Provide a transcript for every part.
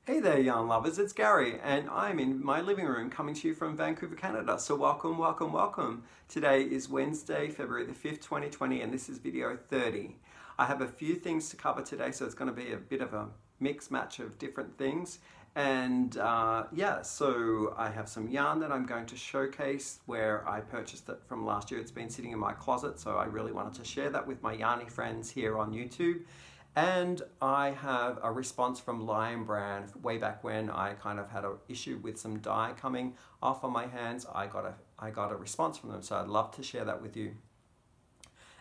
Hey there yarn lovers, it's Gary and I'm in my living room coming to you from Vancouver, Canada. So welcome, welcome, welcome. Today is Wednesday, February the 5th, 2020 and this is video 30. I have a few things to cover today, so it's going to be a bit of a mix match of different things. And yeah, so I have some yarn that I'm going to showcase where I purchased it from last year. It's been sitting in my closet, so I really wanted to share that with my yarnie friends here on YouTube. And I have a response from Lion Brand way back when I kind of had an issue with some dye coming off on my hands. I got a response from them, so I'd love to share that with you.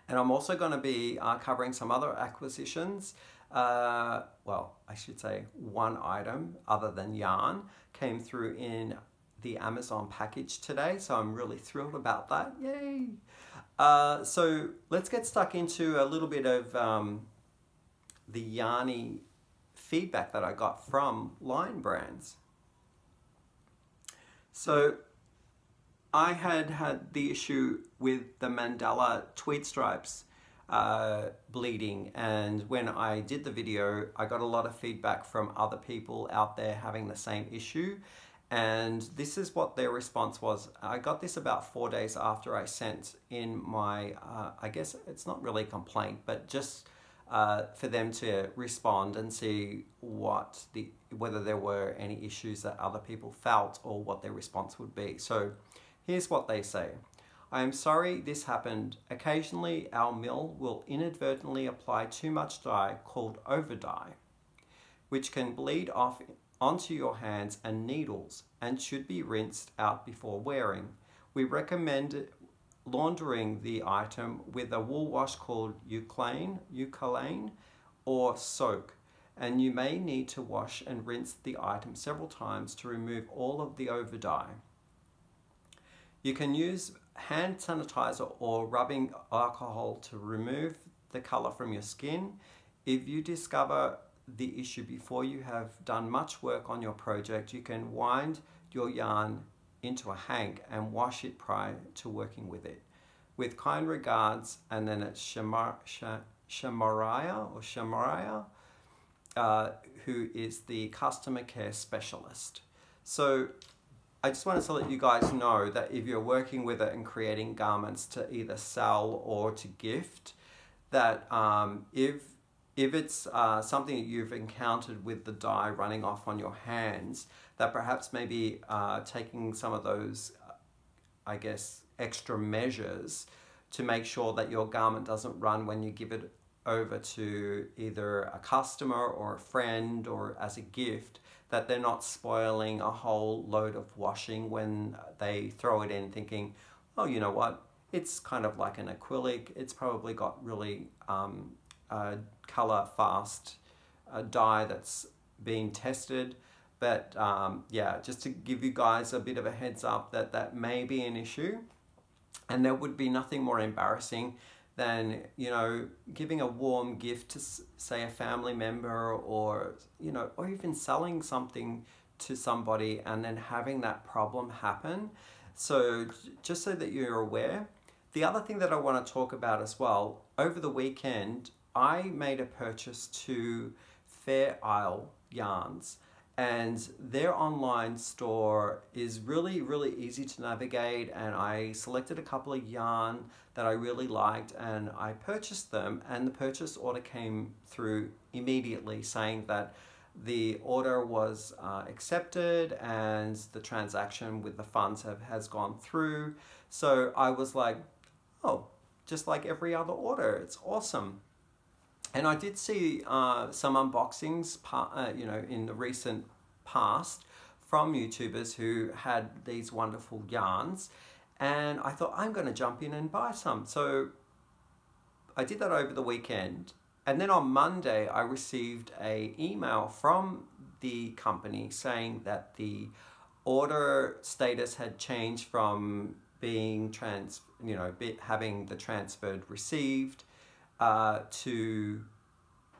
And I'm also going to be covering some other acquisitions. Well, I should say one item other than yarn came through in the Amazon package today, so I'm really thrilled about that. Yay! So let's get stuck into a little bit of the yarnie feedback that I got from Lion Brands. So I had the issue with the mandala tweed stripes bleeding, and when I did the video I got a lot of feedback from other people out there having the same issue, and this is what their response was. I got this about 4 days after I sent in my I guess it's not really a complaint, but just for them to respond and see whether there were any issues that other people felt or what their response would be. So here's what they say. I am sorry this happened. Occasionally our mill will inadvertently apply too much dye called over dye, which can bleed off onto your hands and needles and should be rinsed out before wearing. We recommend laundering the item with a wool wash called eucalyne or soak, and you may need to wash and rinse the item several times to remove all of the over dye. You can use hand sanitizer or rubbing alcohol to remove the color from your skin. If you discover the issue before you have done much work on your project, you can wind your yarn into a hank and wash it prior to working with it. With kind regards, and then it's Shamaria, who is the customer care specialist. So I just wanted to let you guys know that if you're working with it and creating garments to either sell or to gift, that if it's something that you've encountered with the dye running off on your hands, that perhaps maybe taking some of those, I guess, extra measures to make sure that your garment doesn't run when you give it over to either a customer or a friend or as a gift, that they're not spoiling a whole load of washing when they throw it in thinking, oh, you know what, it's kind of like an acrylic, it's probably got really color fast dye that's being tested. But yeah, just to give you guys a bit of a heads up that that may be an issue, and there would be nothing more embarrassing than, you know, giving a warm gift to say a family member, or, you know, or even selling something to somebody and then having that problem happen. So just so that you're aware. The other thing that I want to talk about as well, over the weekend I made a purchase to Fair Isle Yarns, and their online store is really, really easy to navigate, and I selected a couple of yarn that I really liked and I purchased them, and the purchase order came through immediately saying that the order was accepted and the transaction with the funds has gone through. So I was like, oh, just like every other order, it's awesome. And I did see some unboxings, you know, in the recent past from YouTubers who had these wonderful yarns, and I thought I'm going to jump in and buy some. So I did that over the weekend, and then on Monday I received an email from the company saying that the order status had changed from being having the transferred received to,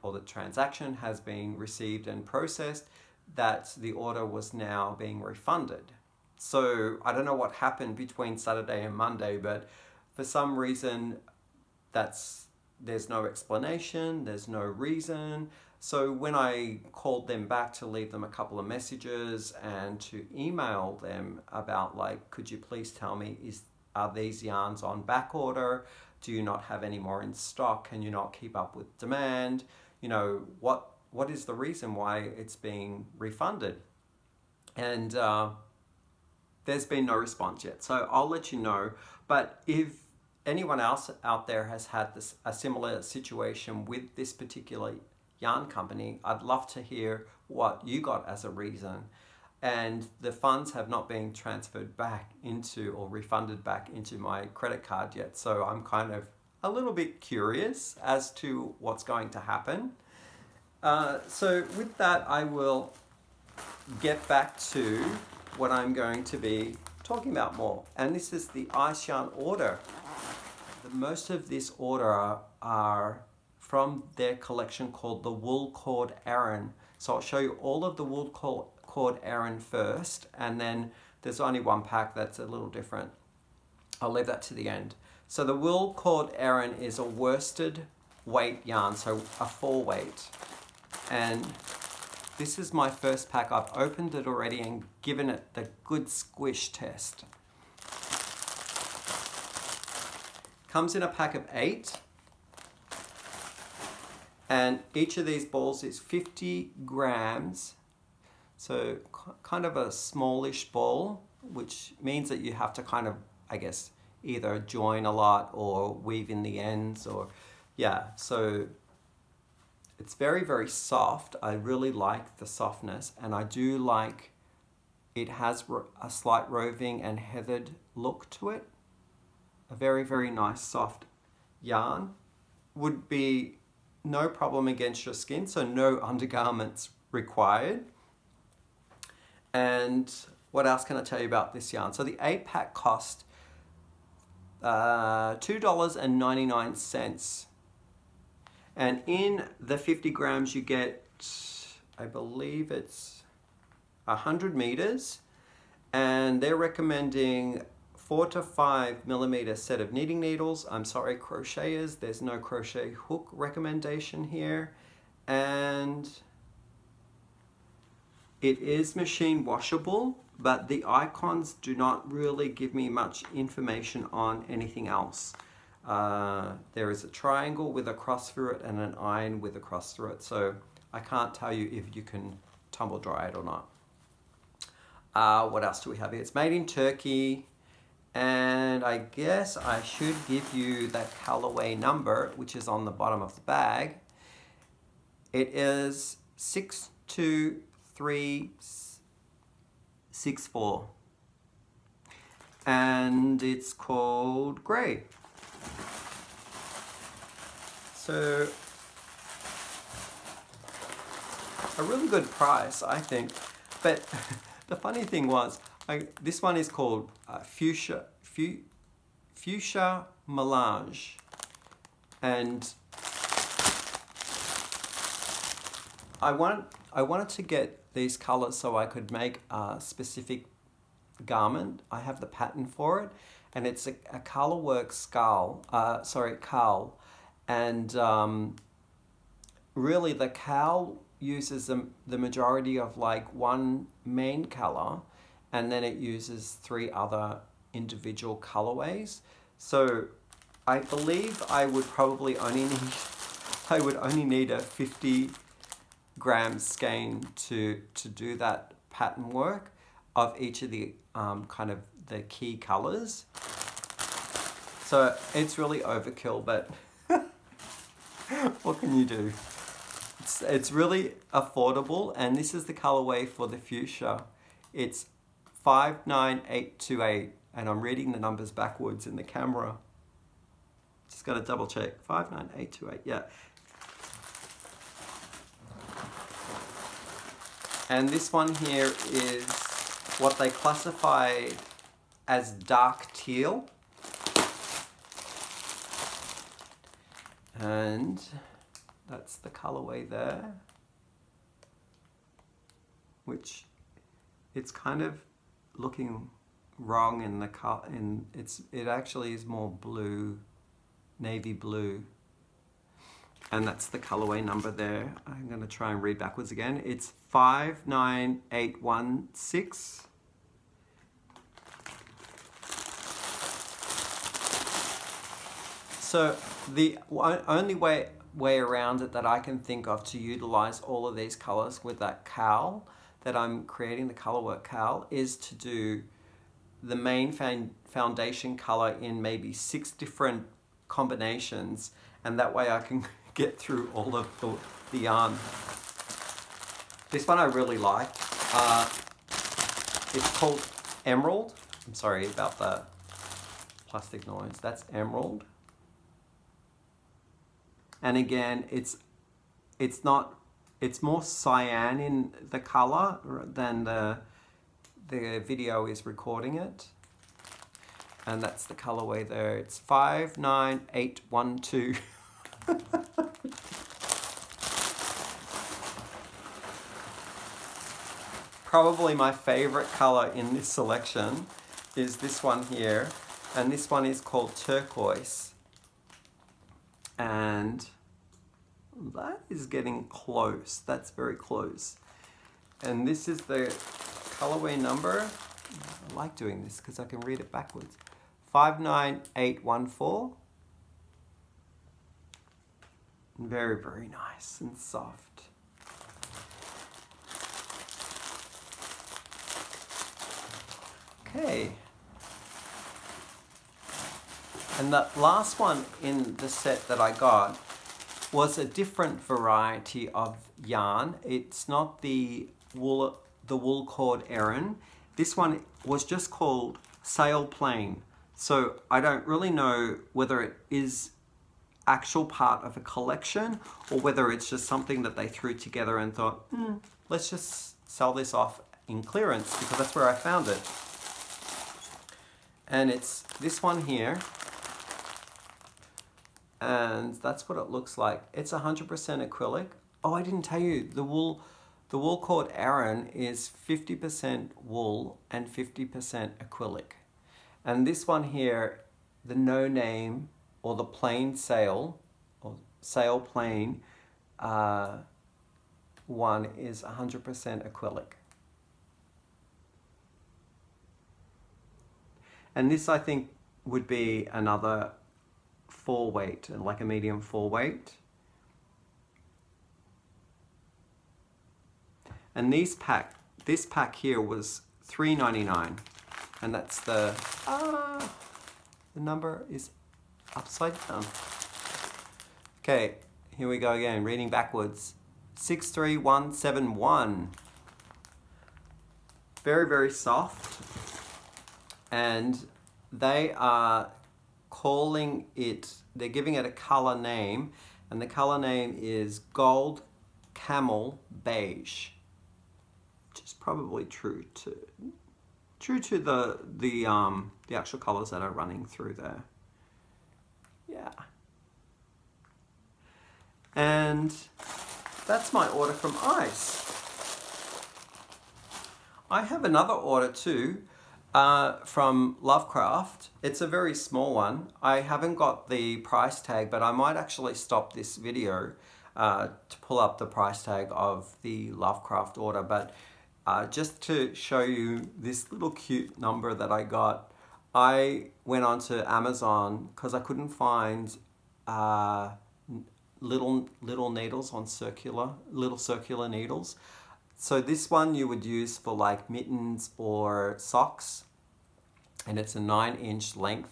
or the transaction has been received and processed, that the order was now being refunded. So I don't know what happened between Saturday and Monday, but for some reason there's no explanation, there's no reason. So when I called them back to leave them a couple of messages and to email them about like, could you please tell me, are these yarns on back order? Do you not have any more in stock? Can you not keep up with demand? You know, what is the reason why it's being refunded? And there's been no response yet. So I'll let you know. But if anyone else out there has had a similar situation with this particular yarn company, I'd love to hear what you got as a reason. And the funds have not been transferred back into or refunded back into my credit card yet. So I'm kind of a little bit curious as to what's going to happen. So with that, I will get back to what I'm going to be talking about more. And this is the ice yarn order. Most of this order are from their collection called the Wool Cord Aran. So I'll show you all of the Wool Cord Aran first, and then there's only one pack that's a little different. I'll leave that to the end. So the Wool Cord Aran is a worsted weight yarn, so a 4 weight. And this is my first pack. I've opened it already and given it the good squish test. Comes in a pack of 8. And each of these balls is 50 grams. So kind of a smallish ball, which means that you have to kind of, I guess, either join a lot or weave in the ends, or yeah. So it's very, very soft. I really like the softness, and I do like it has a slight roving and heathered look to it. A very, very nice soft yarn. Would be no problem against your skin, so no undergarments required. And what else can I tell you about this yarn? So the 8-pack cost $2.99. And in the 50 grams you get, I believe it's 100 meters, and they're recommending 4 to 5 millimeter set of knitting needles. I'm sorry, crocheters, there's no crochet hook recommendation here. And it is machine washable, but the icons do not really give me much information on anything else. There is a triangle with a cross through it and an iron with a cross through it, so I can't tell you if you can tumble dry it or not. What else do we have here? It's made in Turkey. And I guess I should give you the colorway number, which is on the bottom of the bag. It is 62364. And it's called Grey. So a really good price, I think. But the funny thing was, this one is called Fuchsia Melange, and I wanted to get these colors so I could make a specific garment. I have the pattern for it, and it's a colorwork cowl, and really the cowl uses the majority of like one main color, and then it uses 3 other individual colorways. So I believe I would probably only need a 50 gram skein to do that pattern work of each of the kind of the key colors. So it's really overkill, but what can you do? It's really affordable, and this is the colorway for the fuchsia. It's 59828, and I'm reading the numbers backwards in the camera. Just got to double check. 59828, yeah. And this one here is what they classify as dark teal. And that's the colorway there, which it's kind of looking wrong in the color, it actually is more blue, navy blue. And that's the colorway number there. I'm going to try and read backwards again. It's 59816. So the only way around it that I can think of to utilize all of these colors with that cowl that I'm creating, the colorwork cowl, is to do the main foundation color in maybe 6 different combinations, and that way I can get through all of the yarn. This one I really like. It's called Emerald. I'm sorry about the plastic noise. That's Emerald. And again, it's more cyan in the color than the video is recording it. And that's the colorway there. It's 59812. Probably my favorite color in this selection is this one here, and this one is called Turquoise. And that is getting close. That's very close. And this is the colorway number. I like doing this because I can read it backwards. 59814. Very, very nice and soft. Okay. And the last one in the set that I got was a different variety of yarn. It's not the wool cord Aran. This one was just called Sail Plain. So I don't really know whether it is actual part of a collection or whether it's just something that they threw together and thought, let's just sell this off in clearance, because that's where I found it. And it's this one here. And that's what it looks like. It's 100% acrylic. Oh, I didn't tell you, the wool cord Aran is 50% wool and 50% acrylic. And this one here, the no name or the plain sail, or sail plain one is 100% acrylic. And this, I think, would be another 4 weight, like a medium 4 weight. And this pack here was $3.99, and that's the number is upside down. Okay, here we go again, reading backwards. 63171. Very, very soft, and they are calling it, they're giving it a color name, and the color name is Gold Camel Beige, which is probably true to the actual colors that are running through there. Yeah. And that's my order from Ice. I have another order too, from LoveCraft. It's a very small one. I haven't got the price tag, but I might actually stop this video to pull up the price tag of the LoveCraft order. But just to show you this little cute number that I got, I went onto Amazon because I couldn't find little needles on little circular needles. So this one you would use for like mittens or socks, and it's a 9-inch length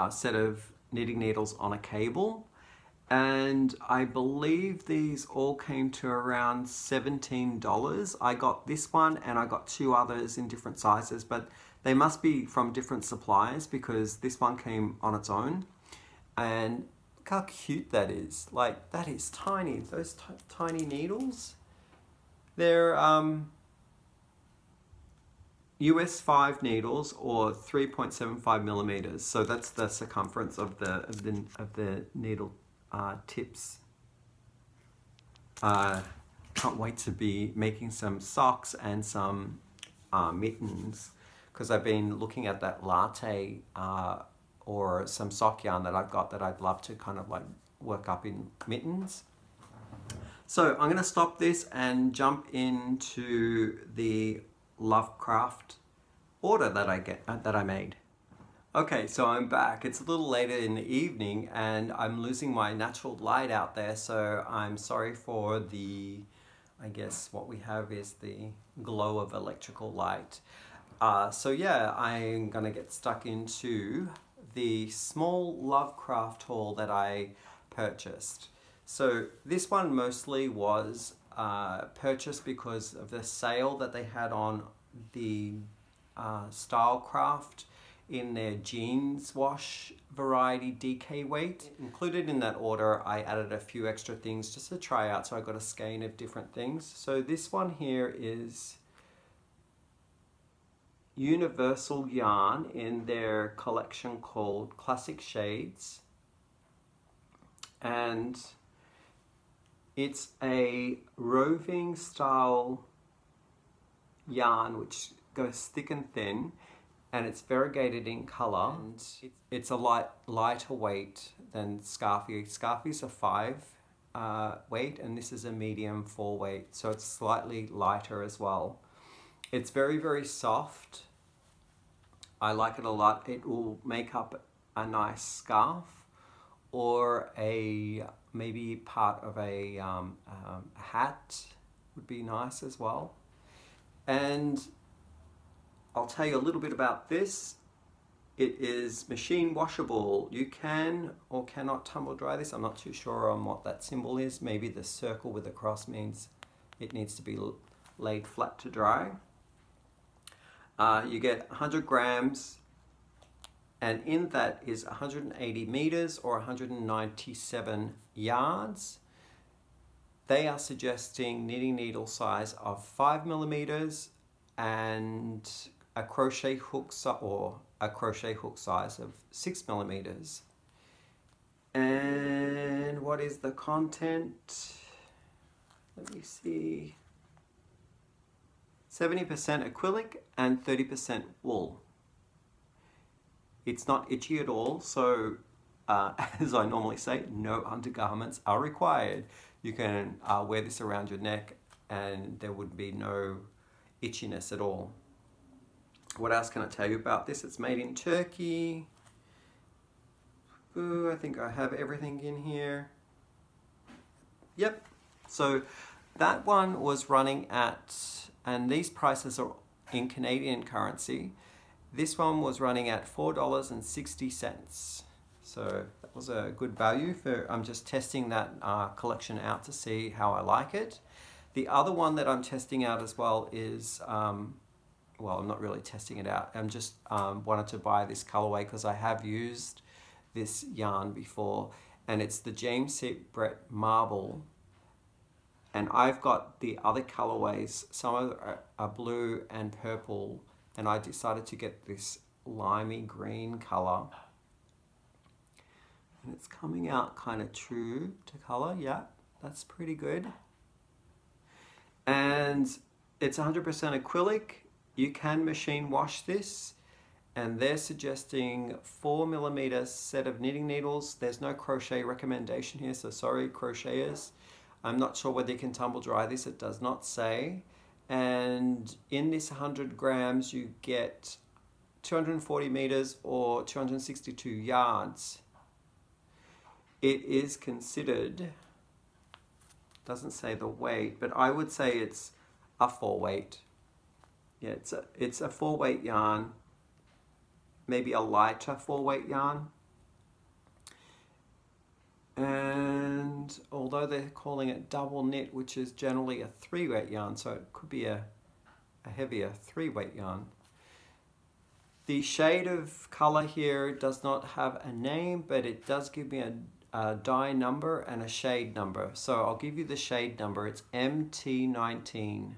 set of knitting needles on a cable, and I believe these all came to around $17. I got this one and I got 2 others in different sizes, but they must be from different suppliers because this one came on its own. And look how cute that is. Like, that is tiny. Those tiny needles. They're US 5 needles, or 3.75 millimeters. So that's the circumference of the needle tips. Can't wait to be making some socks and some mittens, because I've been looking at that latte or some sock yarn that I've got that I'd love to kind of like work up in mittens. So I'm going to stop this and jump into the LoveCraft order that I made. Okay, so I'm back. It's a little later in the evening and I'm losing my natural light out there, so I'm sorry for the, I guess what we have is the glow of electrical light. So yeah, I'm gonna get stuck into the small LoveCraft haul that I purchased. So this one mostly was purchased because of the sale that they had on the StyleCraft in their jeans wash variety DK weight. Included in that order, I added a few extra things just to try out, so I got a skein of different things. So this one here is Universal Yarn in their collection called Classic Shades, and it's a roving style yarn which goes thick and thin, and it's variegated in color, and it's a lighter weight than Scarfie. Scarfie's a 5 weight, and this is a medium 4 weight, so it's slightly lighter as well. It's very, very soft. I like it a lot. It will make up a nice scarf or maybe part of a hat would be nice as well. And I'll tell you a little bit about this. It is machine washable. You can or cannot tumble dry this. I'm not too sure on what that symbol is. Maybe the circle with the cross means it needs to be laid flat to dry. You get 100 grams, and in that is 180 meters or 197 yards. They are suggesting knitting needle size of 5 millimeters and a crochet hook size of 6 millimeters. And what is the content? Let me see. 70% acrylic and 30% wool. It's not itchy at all, so as I normally say, no undergarments are required. You can wear this around your neck and there would be no itchiness at all. What else can I tell you about this? It's made in Turkey. Ooh, I think I have everything in here. Yep, so that one was running at, and these prices are in Canadian currency, this one was running at $4.60. So that was a good value for, I'm just testing that collection out to see how I like it. The other one that I'm testing out as well is, well, I'm not really testing it out. I'm just wanted to buy this colorway because I have used this yarn before, and it's the James C. Brett Marble. And I've got the other colorways, some of them are blue and purple, and I decided to get this limey green color. And it's coming out kind of true to color, yeah, that's pretty good. And it's 100% acrylic. You can machine wash this, and they're suggesting 4 millimeter set of knitting needles. There's no crochet recommendation here, so sorry crocheters. I'm not sure whether you can tumble dry this, it does not say. And in this 100 grams, you get 240 meters or 262 yards. It is considered, doesn't say the weight, but I would say it's a 4 weight. Yeah, it's a 4 weight yarn, maybe a lighter 4 weight yarn. And although they're calling it double knit, which is generally a 3 weight yarn, so it could be a heavier 3 weight yarn. The shade of color here does not have a name, but it does give me a dye number and a shade number. So I'll give you the shade number. It's MT19.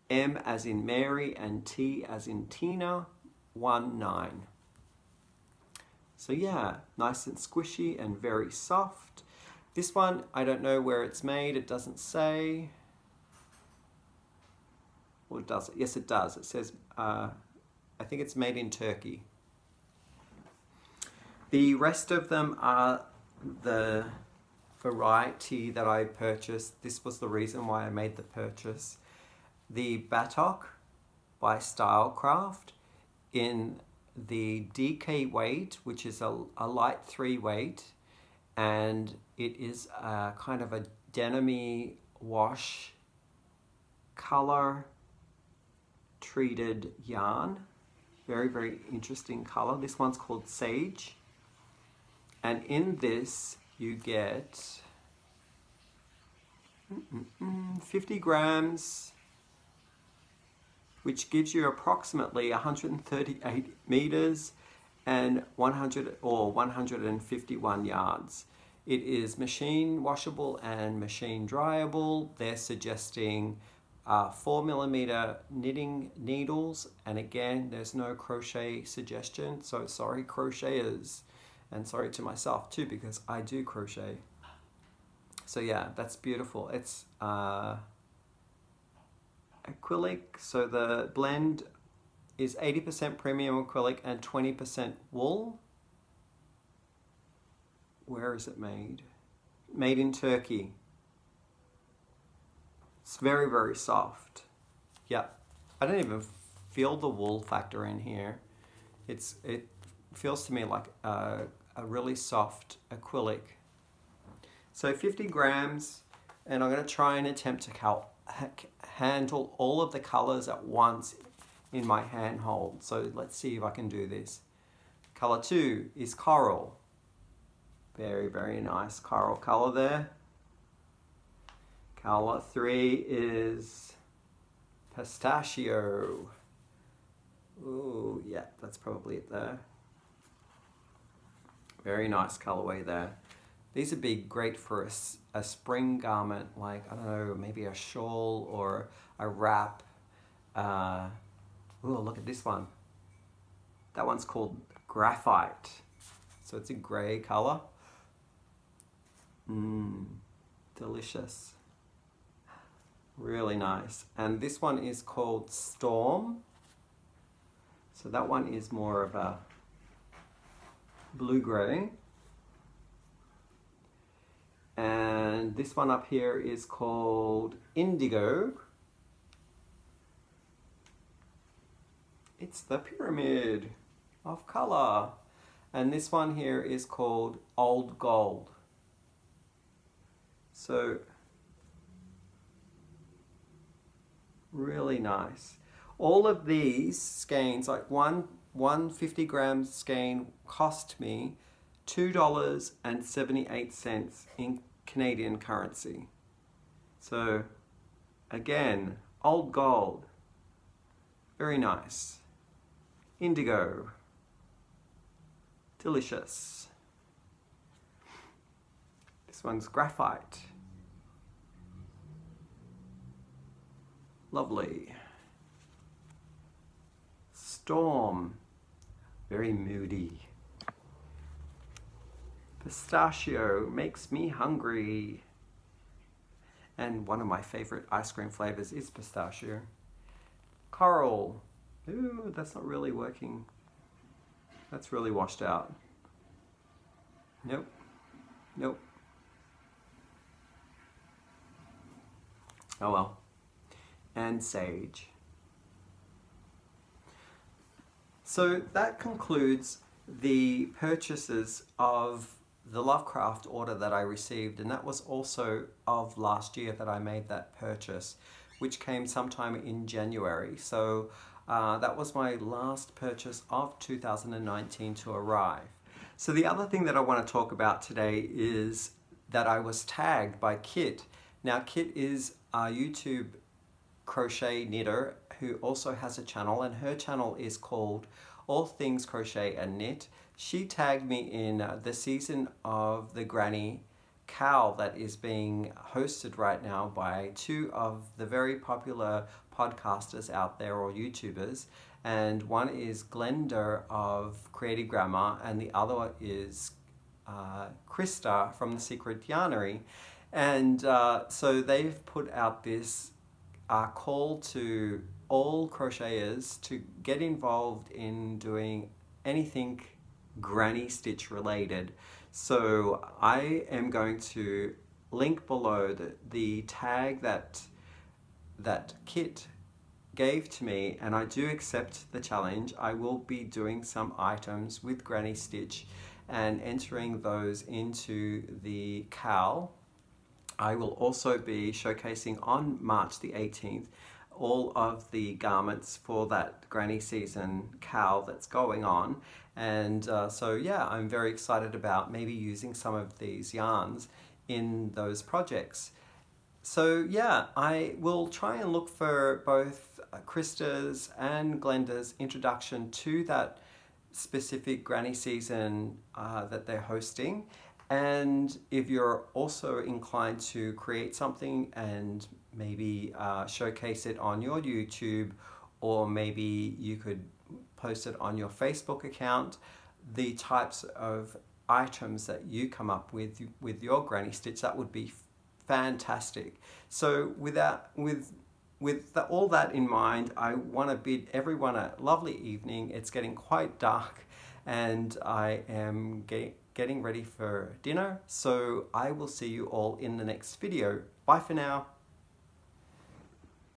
M as in Mary and T as in Tina, 19. So yeah, nice and squishy and very soft. This one, I don't know where it's made. It doesn't say. Well, it does. Yes, it does. It says, I think it's made in Turkey. The rest of them are the variety that I purchased. This was the reason why I made the purchase. The Buttock by StyleCraft in the DK weight, which is a light 3 weight, and it is a kind of a denim-y wash color treated yarn. Very, very interesting color. This one's called Sage. And in this you get 50 grams, which gives you approximately 138 meters and 151 yards. It is machine washable and machine dryable. They're suggesting 4mm knitting needles, and again, there's no crochet suggestion, so sorry crocheters, and sorry to myself too, because I do crochet. So yeah, that's beautiful. It's acrylic, so the blend is 80% premium acrylic and 20% wool. Where is it made? Made in Turkey. It's very, very soft. Yeah, I don't even feel the wool factor in here. It feels to me like a really soft acrylic. So 50 grams, and I'm going to try and attempt to handle all of the colors at once in my handhold. So let's see if I can do this. Color 2 is coral. Very, very nice coral color there. Color 3 is pistachio. Ooh, yeah, that's probably it there. Very nice colorway there. These would be great for a spring garment, like, I don't know, maybe a shawl or a wrap. Ooh, look at this one. That one's called graphite. So it's a gray color. Delicious. Really nice. And this one is called Storm. So that one is more of a blue-gray. And this one up here is called Indigo. It's the pyramid of color. And this one here is called Old Gold. So really nice. All of these skeins, like one 50-gram skein cost me $2.78 in Canadian currency. So again, Old Gold, very nice. Indigo, delicious. This one's graphite. Lovely. Storm, very moody. Pistachio makes me hungry. And one of my favorite ice cream flavors is pistachio. Coral. Ooh, that's not really working. That's really washed out. Nope. Nope. Oh well. And sage. So that concludes the purchases of the LoveCraft order that I received, and that was also of last year that I made that purchase, which came sometime in January. So that was my last purchase of 2019 to arrive. So the other thing that I want to talk about today is that I was tagged by Kit. Now Kit is a YouTube crochet knitter who also has a channel, and her channel is called All Things Crochet and Knit. She tagged me in the season of the Granny Cow that is being hosted right now by two of the very popular podcasters out there, or YouTubers, and one is Glendar of Creative Grammar and the other is Krista from The Secret Yarnie. And so they've put out this call to all crocheters to get involved in doing anything granny stitch related. So I am going to link below the tag that Kit gave to me, and I do accept the challenge. I will be doing some items with Granny Stitch and entering those into the cowl. I will also be showcasing on March the 18th all of the garments for that granny season cowl that's going on, and so yeah, I'm very excited about maybe using some of these yarns in those projects. So yeah, I will try and look for both Krista's and Glendar's introduction to that specific granny season that they're hosting. And if you're also inclined to create something and maybe showcase it on your YouTube, or maybe you could post it on your Facebook account, the types of items that you come up with your granny stitch, that would be fantastic. So with all that in mind, I want to bid everyone a lovely evening. It's getting quite dark and I am getting ready for dinner. So I will see you all in the next video. Bye for now.